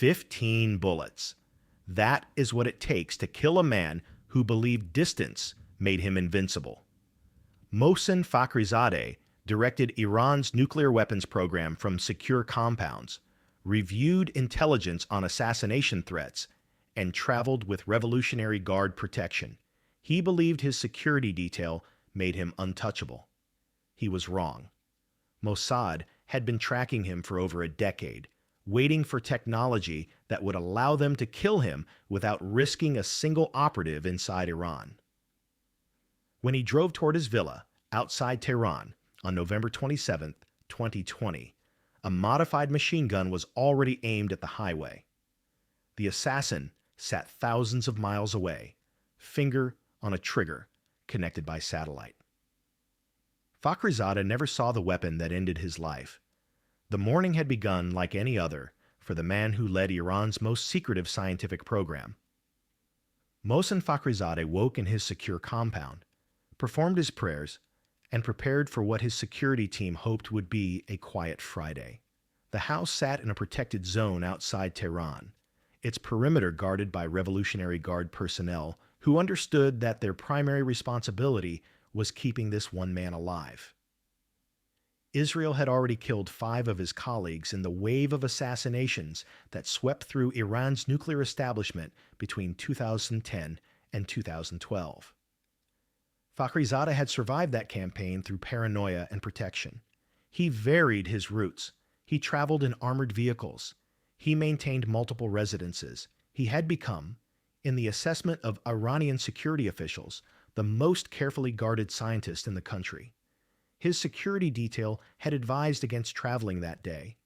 15 bullets. That is what it takes to kill a man who believed distance made him invincible. Mohsen Fakhrizadeh directed Iran's nuclear weapons program from secure compounds, reviewed intelligence on assassination threats, and traveled with Revolutionary Guard protection. He believed his security detail made him untouchable. He was wrong. Mossad had been tracking him for over a decade, waiting for technology that would allow them to kill him without risking a single operative inside Iran. When he drove toward his villa outside Tehran on November 27, 2020, a modified machine gun was already aimed at the highway. The assassin sat thousands of miles away, finger on a trigger connected by satellite. Fakhrizadeh never saw the weapon that ended his life. The morning had begun like any other for the man who led Iran's most secretive scientific program. Mohsen Fakhrizadeh woke in his secure compound, performed his prayers, and prepared for what his security team hoped would be a quiet Friday. The house sat in a protected zone outside Tehran, its perimeter guarded by Revolutionary Guard personnel who understood that their primary responsibility was keeping this one man alive. Israel had already killed 5 of his colleagues in the wave of assassinations that swept through Iran's nuclear establishment between 2010 and 2012. Fakhrizadeh had survived that campaign through paranoia and protection. He varied his routes. He traveled in armored vehicles. He maintained multiple residences. He had become, in the assessment of Iranian security officials, the most carefully guarded scientist in the country. His security detail had advised against traveling that day.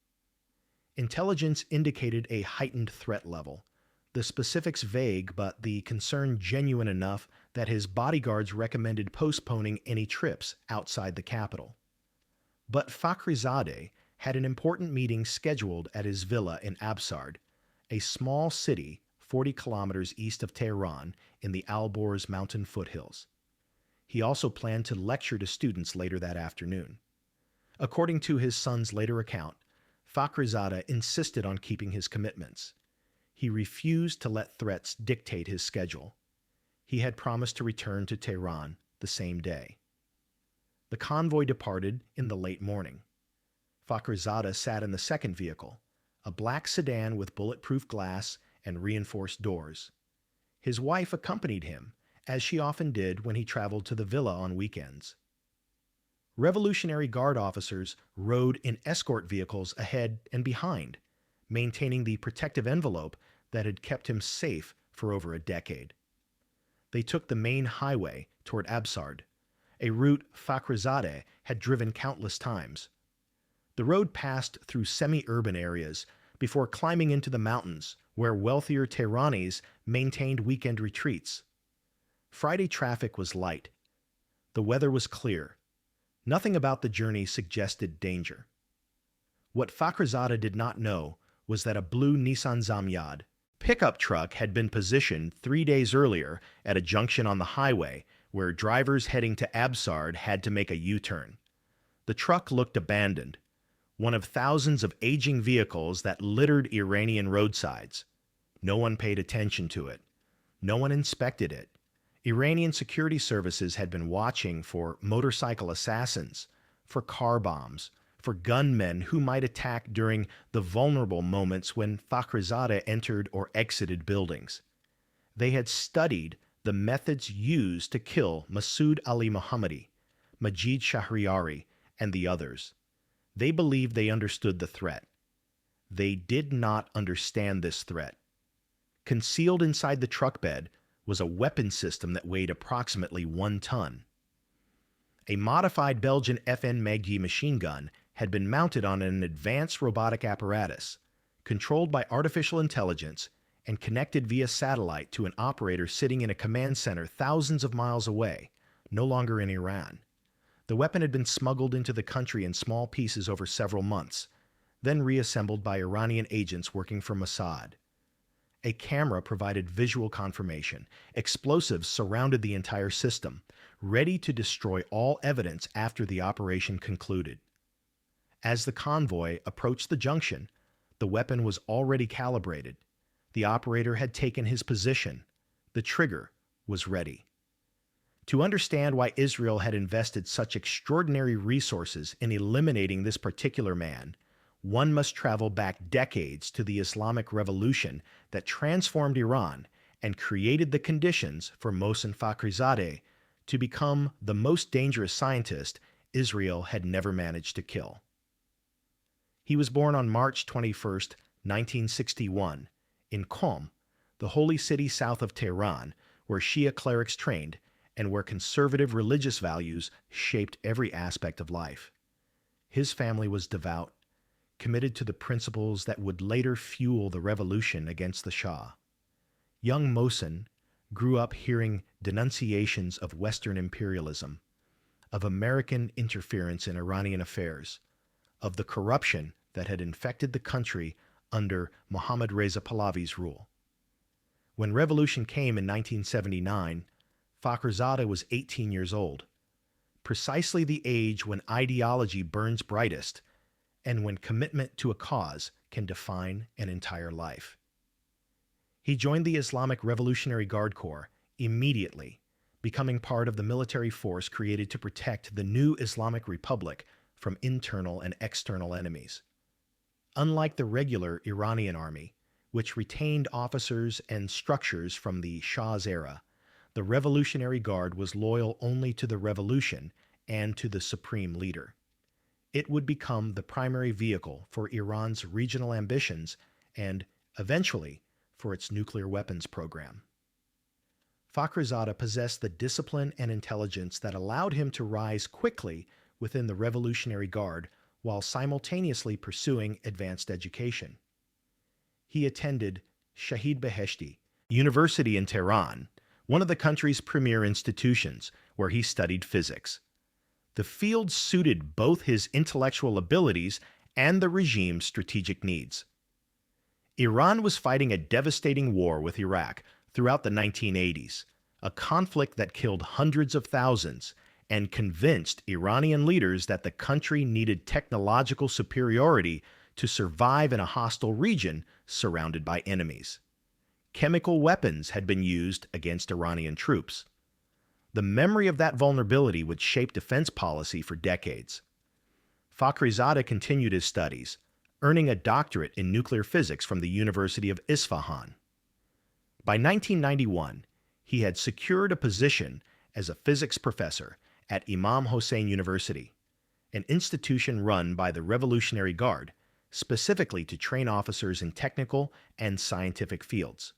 Intelligence indicated a heightened threat level. The specifics vague, but the concern genuine enough that his bodyguards recommended postponing any trips outside the capital. But Fakhrizadeh had an important meeting scheduled at his villa in Absard, a small city 40 kilometers east of Tehran in the Alborz mountain foothills. He also planned to lecture to students later that afternoon. According to his son's later account, Fakhrizadeh insisted on keeping his commitments. He refused to let threats dictate his schedule. He had promised to return to Tehran the same day. The convoy departed in the late morning. Fakhrizadeh sat in the second vehicle, a black sedan with bulletproof glass and reinforced doors. His wife accompanied him, as she often did when he traveled to the villa on weekends. Revolutionary Guard officers rode in escort vehicles ahead and behind, maintaining the protective envelope that had kept him safe for over a decade. They took the main highway toward Absard, a route Fakhrizadeh had driven countless times. The road passed through semi-urban areas before climbing into the mountains where wealthier Tehranis maintained weekend retreats. Friday traffic was light. The weather was clear. Nothing about the journey suggested danger. What Fakhrizadeh did not know was that a blue Nissan Zamyad pickup truck had been positioned 3 days earlier at a junction on the highway where drivers heading to Absard had to make a U-turn. The truck looked abandoned, one of thousands of aging vehicles that littered Iranian roadsides. No one paid attention to it. No one inspected it. Iranian security services had been watching for motorcycle assassins, for car bombs, for gunmen who might attack during the vulnerable moments when Fakhrizadeh entered or exited buildings. They had studied the methods used to kill Masoud Ali Mohammadi, Majid Shahriari, and the others. They believed they understood the threat. They did not understand this threat. Concealed inside the truck bed was a weapon system that weighed approximately 1 ton. A modified Belgian FN Maggie machine gun had been mounted on an advanced robotic apparatus, controlled by artificial intelligence and connected via satellite to an operator sitting in a command center thousands of miles away, no longer in Iran. The weapon had been smuggled into the country in small pieces over several months, then reassembled by Iranian agents working for Mossad. A camera provided visual confirmation. Explosives surrounded the entire system, ready to destroy all evidence after the operation concluded. As the convoy approached the junction, The weapon was already calibrated. The operator had taken his position. The trigger was ready. To understand why Israel had invested such extraordinary resources in eliminating this particular man, one must travel back decades to the Islamic Revolution that transformed Iran and created the conditions for Mohsen Fakhrizadeh to become the most dangerous scientist Israel had never managed to kill. He was born on March 21, 1961, in Qom, the holy city south of Tehran, where Shia clerics trained and where conservative religious values shaped every aspect of life. His family was devout, committed to the principles that would later fuel the revolution against the Shah. Young Mohsen grew up hearing denunciations of Western imperialism, of American interference in Iranian affairs, of the corruption that had infected the country under Mohammad Reza Pahlavi's rule. When revolution came in 1979, Fakhrizadeh was 18 years old, precisely the age when ideology burns brightest and when commitment to a cause can define an entire life. He joined the Islamic Revolutionary Guard Corps immediately, becoming part of the military force created to protect the new Islamic Republic from internal and external enemies. Unlike the regular Iranian army, which retained officers and structures from the Shah's era, the Revolutionary Guard was loyal only to the revolution and to the supreme leader. It would become the primary vehicle for Iran's regional ambitions and, eventually, for its nuclear weapons program. Fakhrizadeh possessed the discipline and intelligence that allowed him to rise quickly within the Revolutionary Guard while simultaneously pursuing advanced education. He attended Shahid Beheshti University in Tehran, one of the country's premier institutions, where he studied physics. The field suited both his intellectual abilities and the regime's strategic needs. Iran was fighting a devastating war with Iraq throughout the 1980s, a conflict that killed hundreds of thousands and convinced Iranian leaders that the country needed technological superiority to survive in a hostile region surrounded by enemies. Chemical weapons had been used against Iranian troops. The memory of that vulnerability would shape defense policy for decades. Fakhrizadeh continued his studies, earning a doctorate in nuclear physics from the University of Isfahan. By 1991, he had secured a position as a physics professor at Imam Hossein University, an institution run by the Revolutionary Guard, specifically to train officers in technical and scientific fields.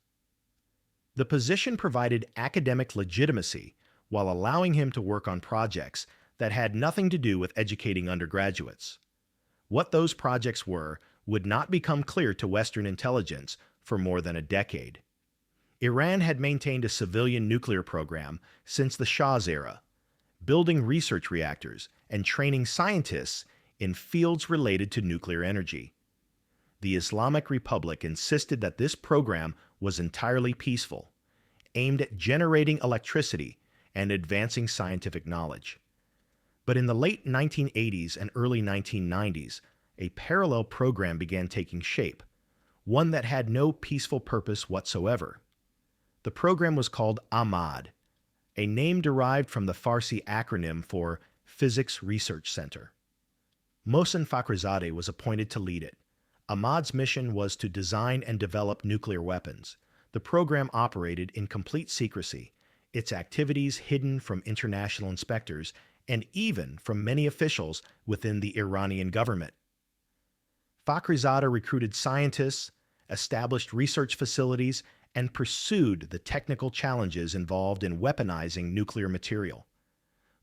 The position provided academic legitimacy while allowing him to work on projects that had nothing to do with educating undergraduates. What those projects were would not become clear to Western intelligence for more than a decade. Iran had maintained a civilian nuclear program since the Shah's era, building research reactors and training scientists in fields related to nuclear energy. The Islamic Republic insisted that this program was entirely peaceful, aimed at generating electricity and advancing scientific knowledge. But in the late 1980s and early 1990s, a parallel program began taking shape, one that had no peaceful purpose whatsoever. The program was called Ahmad, a name derived from the Farsi acronym for Physics Research Center. Mohsen Fakhrizadeh was appointed to lead it. Ahmad's mission was to design and develop nuclear weapons. The program operated in complete secrecy, its activities hidden from international inspectors and even from many officials within the Iranian government. Fakhrizadeh recruited scientists, established research facilities, and pursued the technical challenges involved in weaponizing nuclear material.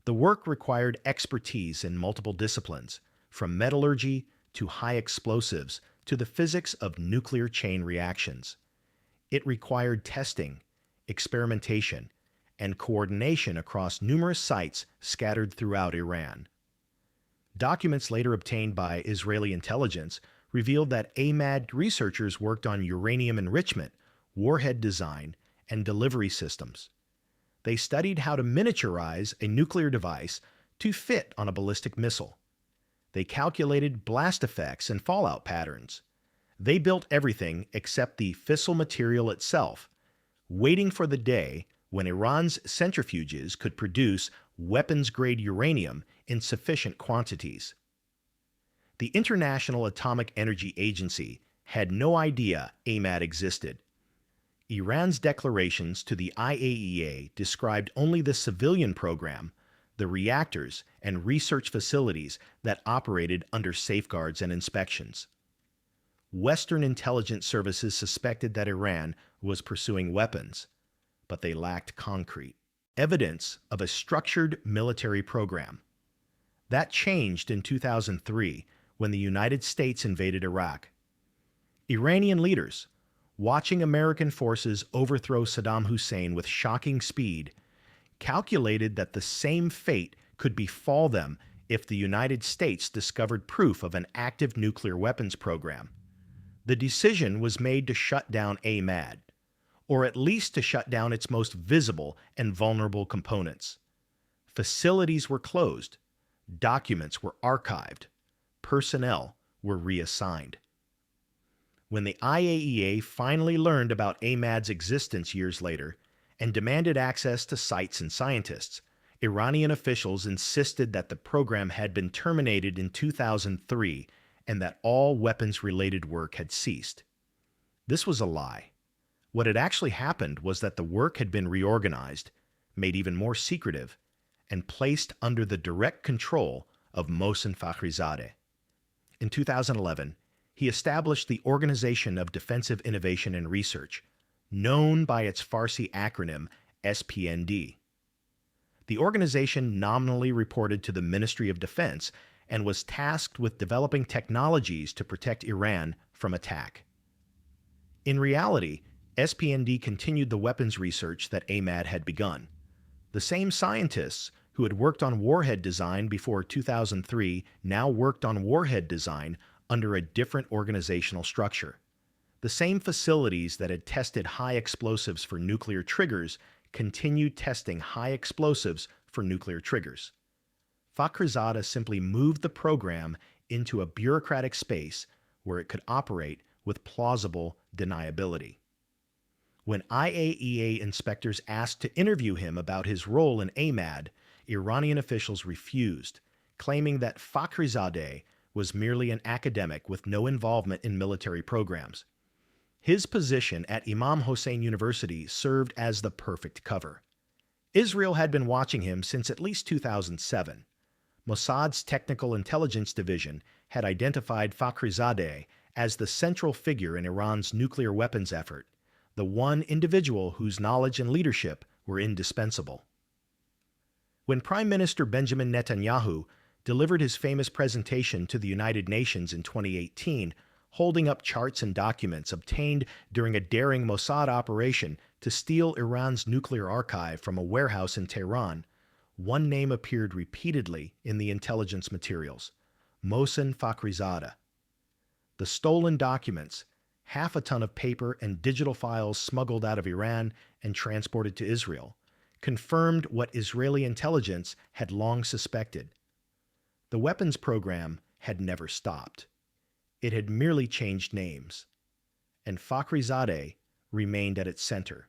The work required expertise in multiple disciplines, from metallurgy to high explosives to the physics of nuclear chain reactions. It required testing, experimentation, and coordination across numerous sites scattered throughout Iran. Documents later obtained by Israeli intelligence revealed that Ahmad researchers worked on uranium enrichment, warhead design, and delivery systems. They studied how to miniaturize a nuclear device to fit on a ballistic missile. They calculated blast effects and fallout patterns, They built everything except the fissile material itself, waiting for the day when Iran's centrifuges could produce weapons-grade uranium in sufficient quantities. The International Atomic Energy Agency had no idea AMAD existed. Iran's declarations to the IAEA described only the civilian program, the reactors and research facilities that operated under safeguards and inspections. Western intelligence services suspected that Iran was pursuing weapons, but they lacked concrete evidence of a structured military program. That changed in 2003 when the United States invaded Iraq. Iranian leaders, watching American forces overthrow Saddam Hussein with shocking speed, calculated that the same fate could befall them if the United States discovered proof of an active nuclear weapons program. The decision was made to shut down AMAD, or at least to shut down its most visible and vulnerable components. Facilities were closed, documents were archived, personnel were reassigned. When the IAEA finally learned about AMAD's existence years later and demanded access to sites and scientists, Iranian officials insisted that the program had been terminated in 2003 and that all weapons-related work had ceased. This was a lie. What had actually happened was that the work had been reorganized, made even more secretive, and placed under the direct control of Mohsen Fakhrizadeh. In 2011, he established the Organization of Defensive Innovation and Research, known by its Farsi acronym SPND. The organization nominally reported to the Ministry of Defense and was tasked with developing technologies to protect Iran from attack. In reality, SPND continued the weapons research that AMAD had begun. The same scientists who had worked on warhead design before 2003 now worked on warhead design under a different organizational structure. The same facilities that had tested high explosives for nuclear triggers continued testing high explosives for nuclear triggers. Fakhrizadeh simply moved the program into a bureaucratic space where it could operate with plausible deniability. When IAEA inspectors asked to interview him about his role in AMAD, Iranian officials refused, claiming that Fakhrizadeh was merely an academic with no involvement in military programs. His position at Imam Hossein University served as the perfect cover. Israel had been watching him since at least 2007. Mossad's Technical Intelligence Division had identified Fakhrizadeh as the central figure in Iran's nuclear weapons effort, the one individual whose knowledge and leadership were indispensable. When Prime Minister Benjamin Netanyahu delivered his famous presentation to the United Nations in 2018, holding up charts and documents obtained during a daring Mossad operation to steal Iran's nuclear archive from a warehouse in Tehran, one name appeared repeatedly in the intelligence materials: Mohsen Fakhrizadeh. The stolen documents, half a ton of paper and digital files smuggled out of Iran and transported to Israel, confirmed what Israeli intelligence had long suspected. The weapons program had never stopped. It had merely changed names, and Fakhrizadeh remained at its center.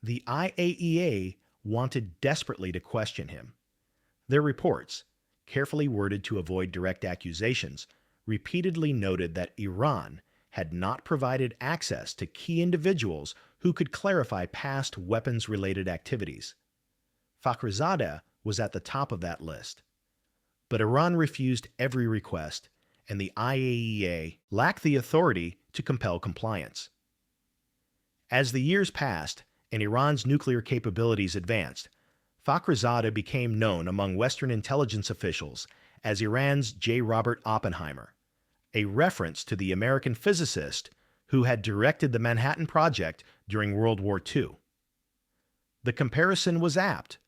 The IAEA wanted desperately to question him. Their reports, carefully worded to avoid direct accusations, repeatedly noted that Iran had not provided access to key individuals who could clarify past weapons-related activities. Fakhrizadeh was at the top of that list. But Iran refused every request, and the IAEA lacked the authority to compel compliance. As the years passed and Iran's nuclear capabilities advanced, Fakhrizadeh became known among Western intelligence officials as Iran's J. Robert Oppenheimer, a reference to the American physicist who had directed the Manhattan Project during World War II. The comparison was apt.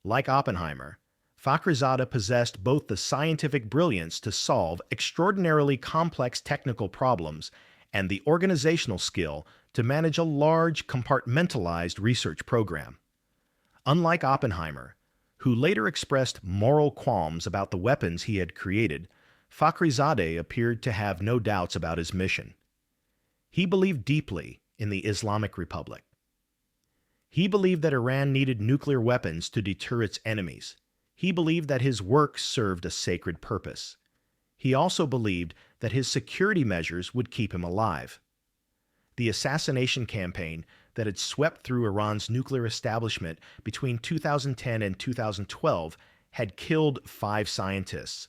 Like Oppenheimer, Fakhrizadeh possessed both the scientific brilliance to solve extraordinarily complex technical problems and the organizational skill to manage a large, compartmentalized research program. Unlike Oppenheimer, who later expressed moral qualms about the weapons he had created, Fakhrizadeh appeared to have no doubts about his mission. He believed deeply in the Islamic Republic. He believed that Iran needed nuclear weapons to deter its enemies. He believed that his work served a sacred purpose. He also believed that his security measures would keep him alive. The assassination campaign that had swept through Iran's nuclear establishment between 2010 and 2012 had killed 5 scientists,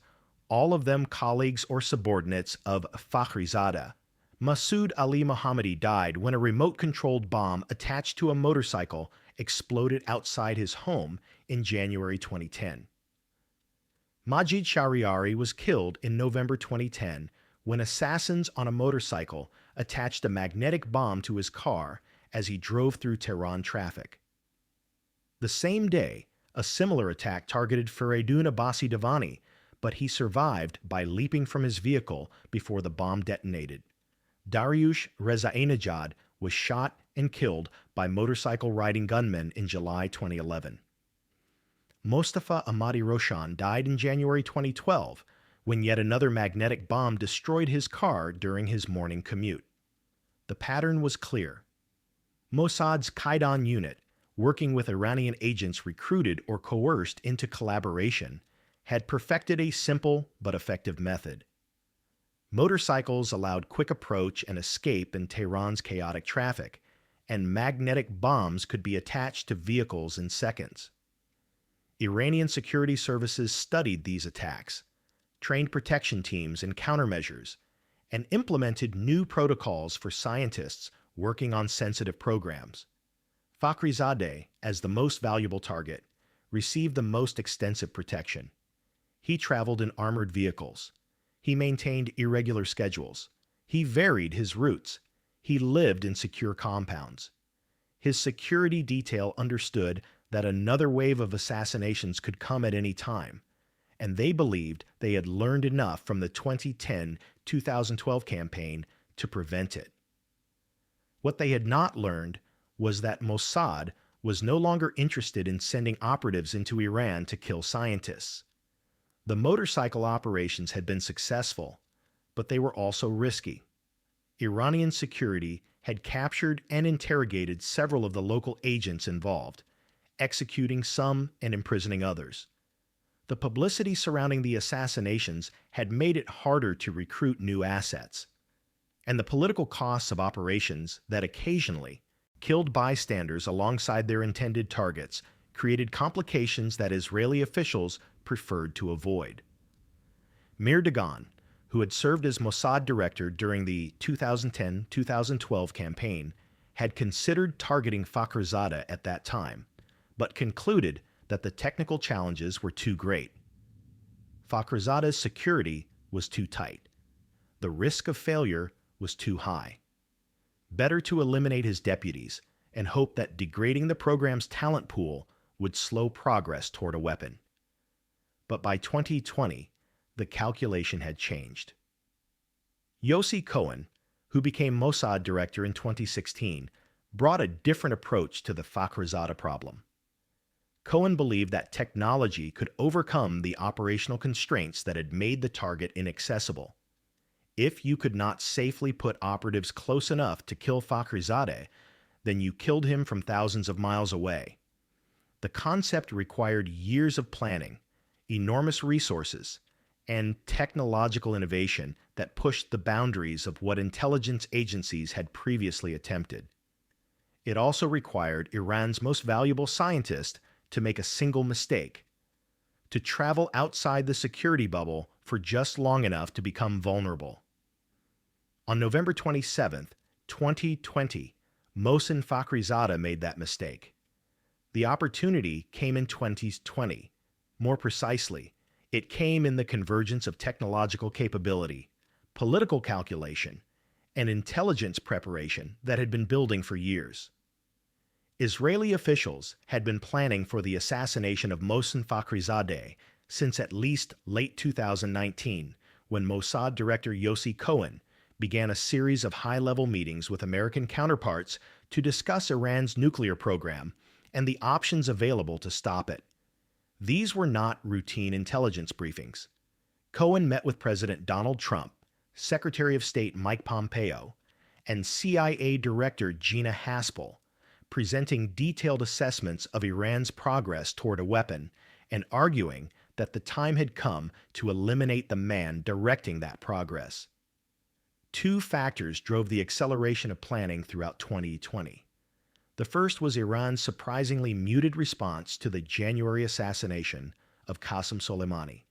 all of them colleagues or subordinates of Fakhrizadeh. Masoud Ali Mohammadi died when a remote-controlled bomb attached to a motorcycle exploded outside his home in January 2010. Majid Shahriari was killed in November 2010 when assassins on a motorcycle attached a magnetic bomb to his car as he drove through Tehran traffic. The same day, a similar attack targeted Fareydun Abbasi Davani, but he survived by leaping from his vehicle before the bomb detonated. Dariush Rezaeinejad was shot and killed by motorcycle-riding gunmen in July 2011. Mostafa Ahmadi Roshan died in January 2012 when yet another magnetic bomb destroyed his car during his morning commute. The pattern was clear. Mossad's Qaidan unit, working with Iranian agents recruited or coerced into collaboration, had perfected a simple but effective method. Motorcycles allowed quick approach and escape in Tehran's chaotic traffic, and magnetic bombs could be attached to vehicles in seconds. Iranian security services studied these attacks, trained protection teams in countermeasures, and implemented new protocols for scientists working on sensitive programs. Fakhrizadeh, as the most valuable target, received the most extensive protection. He traveled in armored vehicles. He maintained irregular schedules. He varied his routes. He lived in secure compounds. His security detail understood that another wave of assassinations could come at any time, and they believed they had learned enough from the 2010-2012 campaign to prevent it. What they had not learned was that Mossad was no longer interested in sending operatives into Iran to kill scientists. The motorcycle operations had been successful, but they were also risky. Iranian security had captured and interrogated several of the local agents involved, executing some and imprisoning others. The publicity surrounding the assassinations had made it harder to recruit new assets, and the political costs of operations that occasionally killed bystanders alongside their intended targets created complications that Israeli officials preferred to avoid. Mir Dagan, who had served as Mossad director during the 2010-2012 campaign, had considered targeting Fakhrizadeh at that time, but concluded that the technical challenges were too great. Fakhrizadeh's security was too tight. The risk of failure was too high. Better to eliminate his deputies and hope that degrading the program's talent pool would slow progress toward a weapon. But by 2020, the calculation had changed. Yossi Cohen, who became Mossad director in 2016, brought a different approach to the Fakhrizadeh problem. Cohen believed that technology could overcome the operational constraints that had made the target inaccessible. If you could not safely put operatives close enough to kill Fakhrizadeh, then you killed him from thousands of miles away. The concept required years of planning, enormous resources, and technological innovation that pushed the boundaries of what intelligence agencies had previously attempted. It also required Iran's most valuable scientist to make a single mistake, to travel outside the security bubble for just long enough to become vulnerable. On November 27, 2020, Mohsen Fakhrizadeh made that mistake. The opportunity came in 2020. More precisely, it came in the convergence of technological capability, political calculation, and intelligence preparation that had been building for years. Israeli officials had been planning for the assassination of Mohsen Fakhrizadeh since at least late 2019, when Mossad director Yossi Cohen began a series of high-level meetings with American counterparts to discuss Iran's nuclear program and the options available to stop it. These were not routine intelligence briefings. Cohen met with President Donald Trump, Secretary of State Mike Pompeo, and CIA Director Gina Haspel, presenting detailed assessments of Iran's progress toward a weapon and arguing that the time had come to eliminate the man directing that progress. Two factors drove the acceleration of planning throughout 2020. The first was Iran's surprisingly muted response to the January assassination of Qasem Soleimani,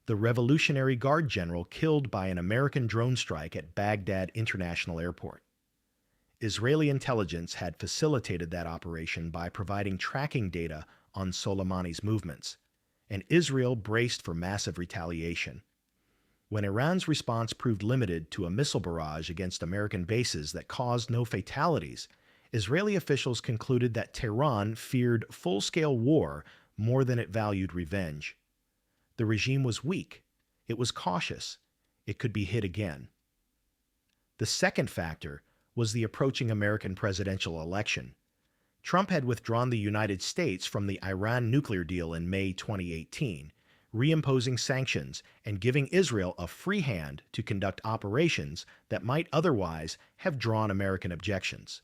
the Revolutionary Guard general killed by an American drone strike at Baghdad International Airport. Israeli intelligence had facilitated that operation by providing tracking data on Soleimani's movements, and Israel braced for massive retaliation. When Iran's response proved limited to a missile barrage against American bases that caused no fatalities, Israeli officials concluded that Tehran feared full-scale war more than it valued revenge. The regime was weak. It was cautious. It could be hit again. The second factor was the approaching American presidential election. Trump had withdrawn the United States from the Iran nuclear deal in May 2018, reimposing sanctions and giving Israel a free hand to conduct operations that might otherwise have drawn American objections.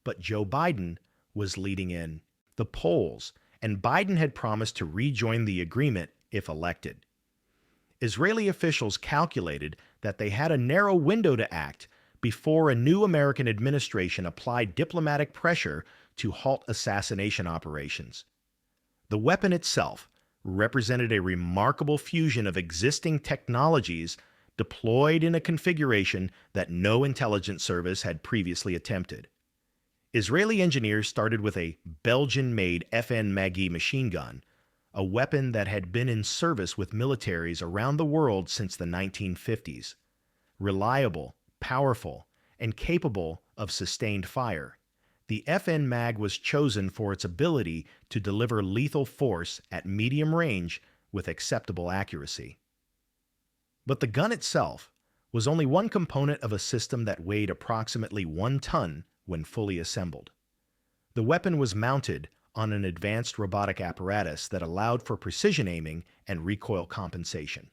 But Joe Biden was leading in the polls, and Biden had promised to rejoin the agreement if elected. Israeli officials calculated that they had a narrow window to act before a new American administration applied diplomatic pressure to halt assassination operations. The weapon itself represented a remarkable fusion of existing technologies deployed in a configuration that no intelligence service had previously attempted. Israeli engineers started with a Belgian-made FN Maggie machine gun, a weapon that had been in service with militaries around the world since the 1950s. Reliable, powerful, and capable of sustained fire, the FN Mag was chosen for its ability to deliver lethal force at medium range with acceptable accuracy. But the gun itself was only one component of a system that weighed approximately 1 ton when fully assembled. The weapon was mounted on an advanced robotic apparatus that allowed for precision aiming and recoil compensation.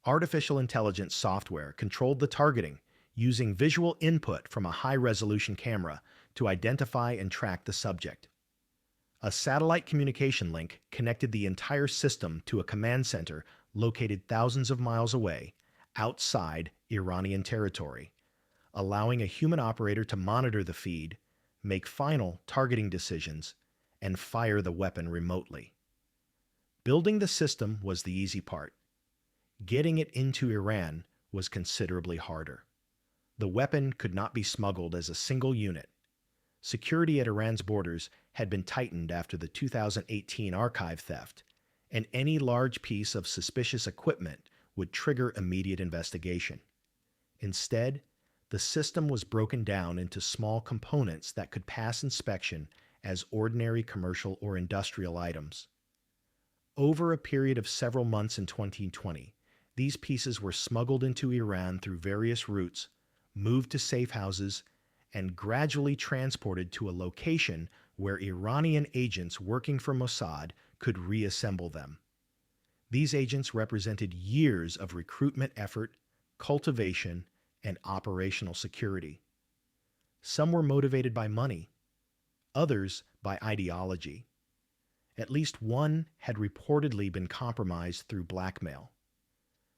Artificial intelligence software controlled the targeting using visual input from a high-resolution camera to identify and track the subject. A satellite communication link connected the entire system to a command center located thousands of miles away, outside Iranian territory, allowing a human operator to monitor the feed, make final targeting decisions, and fire the weapon remotely. Building the system was the easy part. Getting it into Iran was considerably harder. The weapon could not be smuggled as a single unit. Security at Iran's borders had been tightened after the 2018 archive theft, and any large piece of suspicious equipment would trigger immediate investigation. Instead, the system was broken down into small components that could pass inspection as ordinary commercial or industrial items. Over a period of several months in 2020, these pieces were smuggled into Iran through various routes, moved to safe houses, and gradually transported to a location where Iranian agents working for Mossad could reassemble them. These agents represented years of recruitment effort, cultivation, and operational security. Some were motivated by money, others by ideology. At least one had reportedly been compromised through blackmail.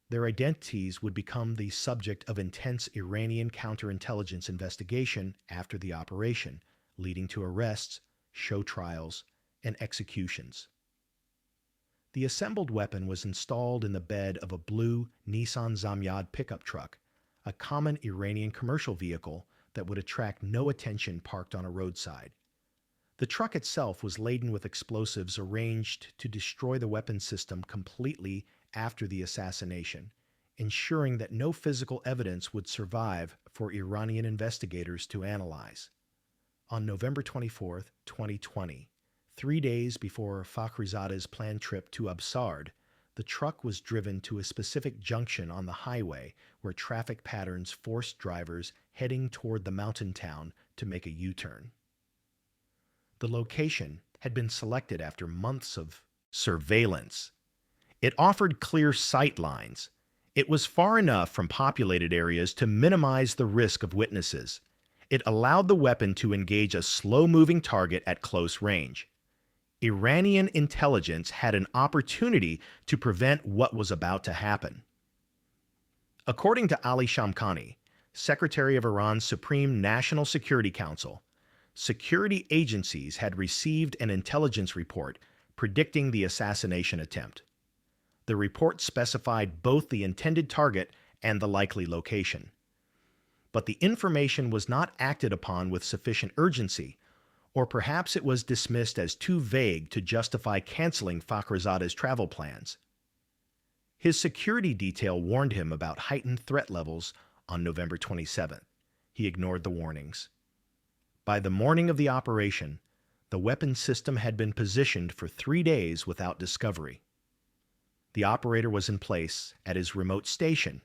Their identities would become the subject of intense Iranian counterintelligence investigation after the operation, leading to arrests, show trials, and executions. The assembled weapon was installed in the bed of a blue Nissan Zamyad pickup truck, a common Iranian commercial vehicle that would attract no attention parked on a roadside. The truck itself was laden with explosives arranged to destroy the weapon system completely after the assassination, ensuring that no physical evidence would survive for Iranian investigators to analyze. On November 24, 2020, 3 days before Fakhrizade's planned trip to Absard, the truck was driven to a specific junction on the highway where traffic patterns forced drivers heading toward the mountain town to make a U-turn. The location had been selected after months of surveillance. It offered clear sight lines. It was far enough from populated areas to minimize the risk of witnesses. It allowed the weapon to engage a slow-moving target at close range. Iranian intelligence had an opportunity to prevent what was about to happen. According to Ali Shamkhani, Secretary of Iran's Supreme National Security Council, security agencies had received an intelligence report predicting the assassination attempt. The report specified both the intended target and the likely location. But the information was not acted upon with sufficient urgency, or perhaps it was dismissed as too vague to justify canceling Fakhrizade's travel plans. His security detail warned him about heightened threat levels on November 27th. He ignored the warnings. By the morning of the operation, the weapon system had been positioned for 3 days without discovery. The operator was in place at his remote station.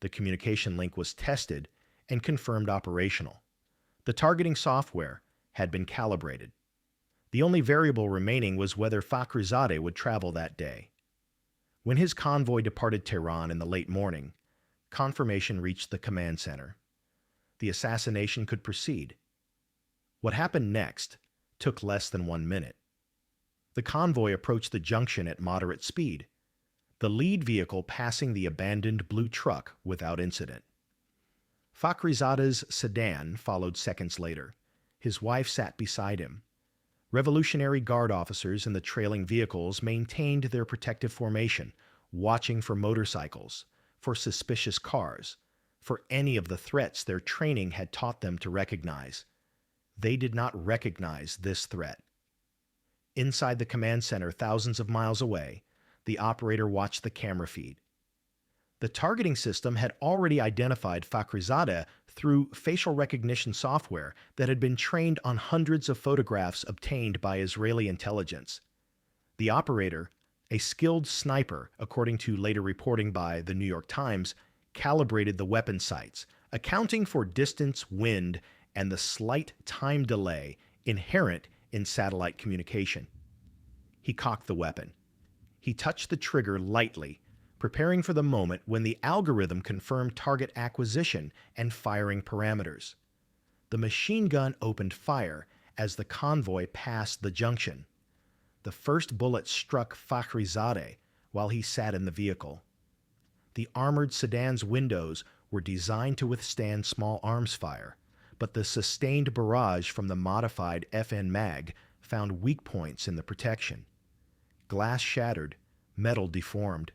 The communication link was tested and confirmed operational. The targeting software had been calibrated. The only variable remaining was whether Fakhrizadeh would travel that day. When his convoy departed Tehran in the late morning, confirmation reached the command center. The assassination could proceed. What happened next took less than 1 minute. The convoy approached the junction at moderate speed, the lead vehicle passing the abandoned blue truck without incident. Fakhrizadeh's sedan followed seconds later. His wife sat beside him. Revolutionary Guard officers in the trailing vehicles maintained their protective formation, watching for motorcycles, for suspicious cars, for any of the threats their training had taught them to recognize. They did not recognize this threat. Inside the command center, thousands of miles away, the operator watched the camera feed. The targeting system had already identified Fakhrizadeh through facial recognition software that had been trained on hundreds of photographs obtained by Israeli intelligence. The operator, a skilled sniper, according to later reporting by the New York Times, calibrated the weapon sights, accounting for distance, wind, and the slight time delay inherent in satellite communication. He cocked the weapon. He touched the trigger lightly, preparing for the moment when the algorithm confirmed target acquisition and firing parameters. The machine gun opened fire as the convoy passed the junction. The first bullet struck Fakhrizadeh while he sat in the vehicle. The armored sedan's windows were designed to withstand small arms fire, but the sustained barrage from the modified FN mag found weak points in the protection. Glass shattered, metal deformed.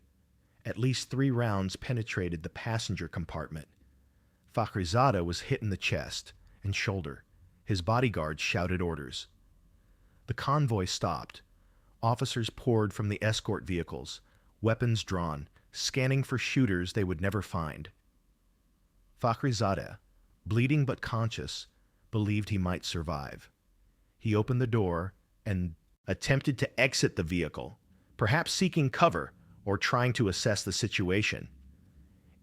At least 3 rounds penetrated the passenger compartment. Fakhrizadeh was hit in the chest and shoulder. His bodyguards shouted orders. The convoy stopped. Officers poured from the escort vehicles, weapons drawn, scanning for shooters they would never find. Fakhrizadeh, bleeding but conscious, believed he might survive. He opened the door and attempted to exit the vehicle, perhaps seeking cover or trying to assess the situation.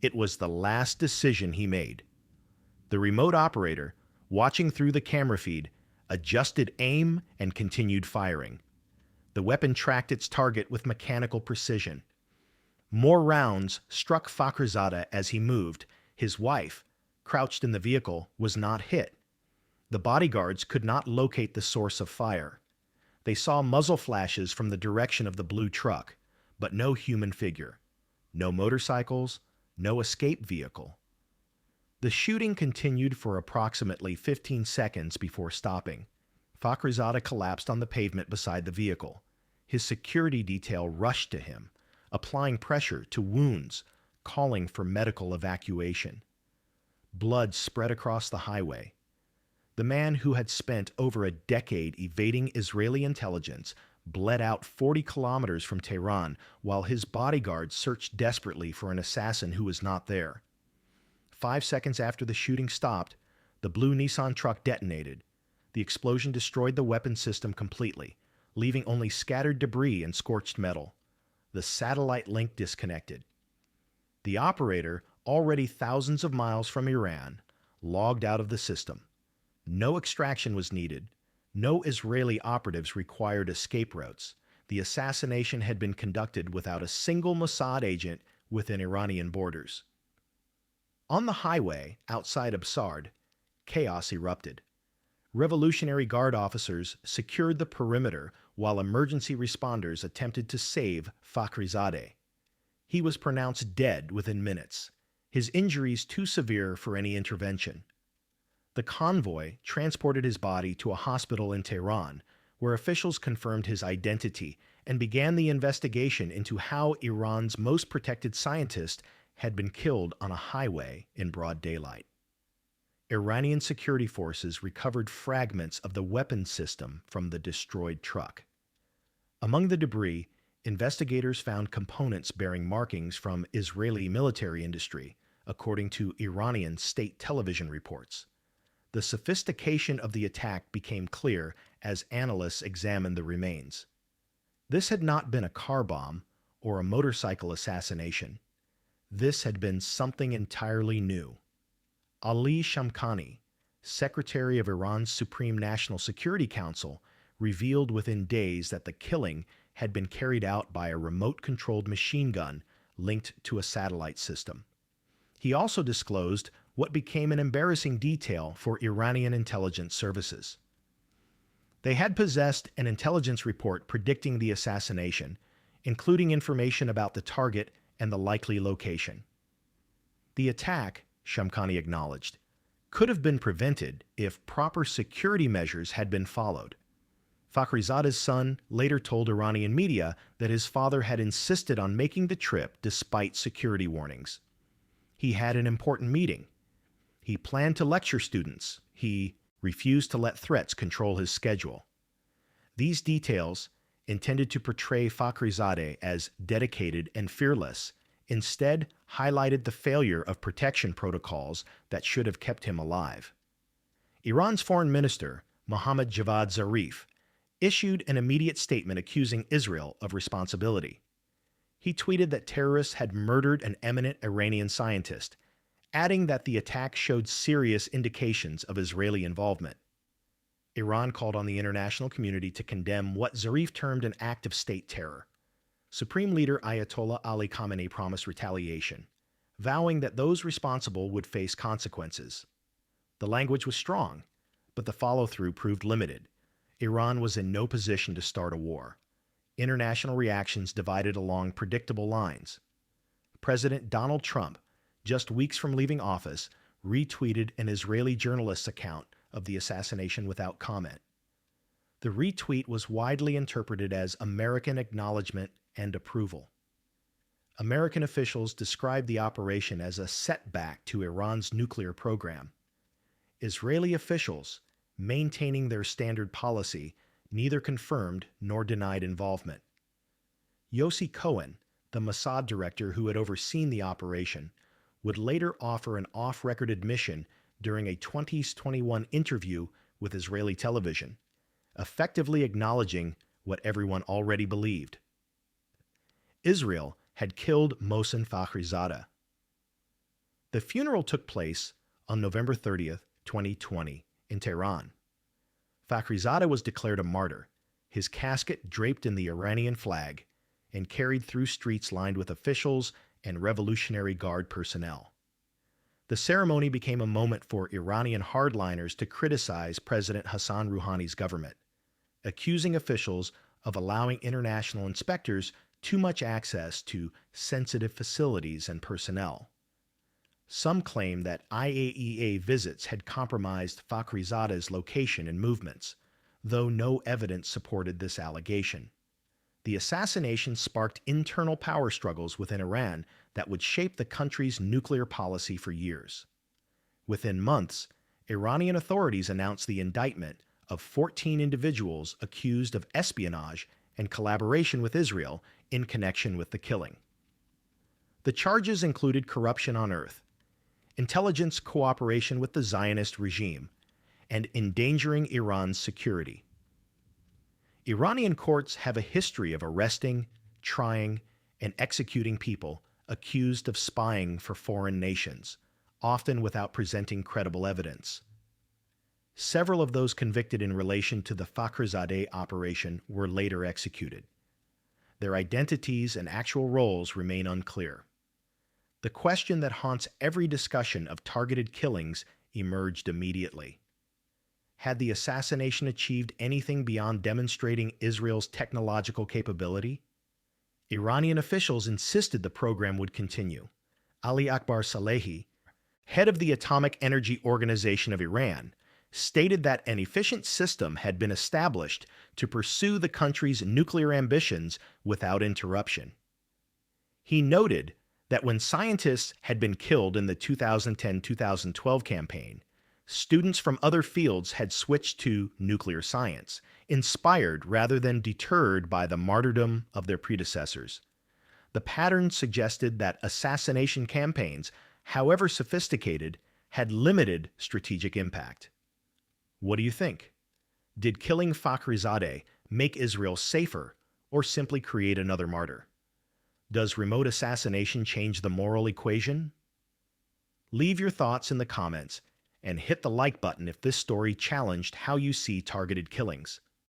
It was the last decision he made. The remote operator, watching through the camera feed, adjusted aim and continued firing. The weapon tracked its target with mechanical precision. More rounds struck Fakhrizadeh as he moved. His wife, crouched in the vehicle, was not hit. The bodyguards could not locate the source of fire. They saw muzzle flashes from the direction of the blue truck, but no human figure, no motorcycles, no escape vehicle. The shooting continued for approximately 15 seconds before stopping. Fakhrizadeh collapsed on the pavement beside the vehicle. His security detail rushed to him, applying pressure to wounds, calling for medical evacuation. Blood spread across the highway. The man who had spent over a decade evading Israeli intelligence bled out 40 kilometers from Tehran while his bodyguards searched desperately for an assassin who was not there. 5 seconds after the shooting stopped, the blue Nissan truck detonated. The explosion destroyed the weapon system completely, leaving only scattered debris and scorched metal. The satellite link disconnected. The operator, already thousands of miles from Iran, logged out of the system. No extraction was needed. No Israeli operatives required escape routes. The assassination had been conducted without a single Mossad agent within Iranian borders. On the highway outside Absard, chaos erupted. Revolutionary Guard officers secured the perimeter while emergency responders attempted to save Fakhrizadeh. He was pronounced dead within minutes, his injuries too severe for any intervention. The convoy transported his body to a hospital in Tehran, where officials confirmed his identity and began the investigation into how Iran's most protected scientist had been killed on a highway in broad daylight. Iranian security forces recovered fragments of the weapons system from the destroyed truck. Among the debris, investigators found components bearing markings from Israeli military industry, according to Iranian state television reports. The sophistication of the attack became clear as analysts examined the remains. This had not been a car bomb or a motorcycle assassination. This had been something entirely new. Ali Shamkhani, Secretary of Iran's Supreme National Security Council, revealed within days that the killing had been carried out by a remote-controlled machine gun linked to a satellite system. He also disclosed what became an embarrassing detail for Iranian intelligence services. They had possessed an intelligence report predicting the assassination, including information about the target and the likely location. The attack, Shamkhani acknowledged, could have been prevented if proper security measures had been followed. Fakhrizadeh's son later told Iranian media that his father had insisted on making the trip despite security warnings. He had an important meeting. He planned to lecture students. He refused to let threats control his schedule. These details, intended to portray Fakhrizadeh as dedicated and fearless, instead highlighted the failure of protection protocols that should have kept him alive. Iran's foreign minister, Mohammad Javad Zarif, issued an immediate statement accusing Israel of responsibility. He tweeted that terrorists had murdered an eminent Iranian scientist, adding that the attack showed serious indications of Israeli involvement. Iran called on the international community to condemn what Zarif termed an act of state terror. Supreme Leader Ayatollah Ali Khamenei promised retaliation, vowing that those responsible would face consequences. The language was strong, but the follow-through proved limited. Iran was in no position to start a war. International reactions divided along predictable lines. President Donald Trump, just weeks from leaving office, retweeted an Israeli journalist's account of the assassination without comment. The retweet was widely interpreted as American acknowledgement and approval. American officials described the operation as a setback to Iran's nuclear program. Israeli officials, maintaining their standard policy, neither confirmed nor denied involvement. Yossi Cohen, the Mossad director who had overseen the operation, would later offer an off-record admission during a 2021 interview with Israeli television, effectively acknowledging what everyone already believed. Israel had killed Mohsen Fakhrizadeh. The funeral took place on November 30th, 2020, in Tehran. Fakhrizadeh was declared a martyr, his casket draped in the Iranian flag and carried through streets lined with officials and Revolutionary Guard personnel. The ceremony became a moment for Iranian hardliners to criticize President Hassan Rouhani's government, accusing officials of allowing international inspectors too much access to sensitive facilities and personnel. Some claim that IAEA visits had compromised Fakhrizadeh's location and movements, though no evidence supported this allegation. The assassination sparked internal power struggles within Iran that would shape the country's nuclear policy for years. Within months, Iranian authorities announced the indictment of 14 individuals accused of espionage and collaboration with Israel in connection with the killing. The charges included corruption on Earth, intelligence cooperation with the Zionist regime, and endangering Iran's security. Iranian courts have a history of arresting, trying, and executing people accused of spying for foreign nations, often without presenting credible evidence. Several of those convicted in relation to the Fakhrizadeh operation were later executed. their identities and actual roles remain unclear. The question that haunts every discussion of targeted killings emerged immediately. Had the assassination achieved anything beyond demonstrating Israel's technological capability? Iranian officials insisted the program would continue. Ali Akbar Salehi, head of the Atomic Energy Organization of Iran, stated that an efficient system had been established to pursue the country's nuclear ambitions without interruption. He noted that when scientists had been killed in the 2010-2012 campaign, students from other fields had switched to nuclear science, inspired rather than deterred by the martyrdom of their predecessors. The pattern suggested that assassination campaigns, however sophisticated, had limited strategic impact. What do you think? Did killing Fakhrizadeh make Israel safer or simply create another martyr? Does remote assassination change the moral equation? Leave your thoughts in the comments and hit the like button if this story challenged how you see targeted killings.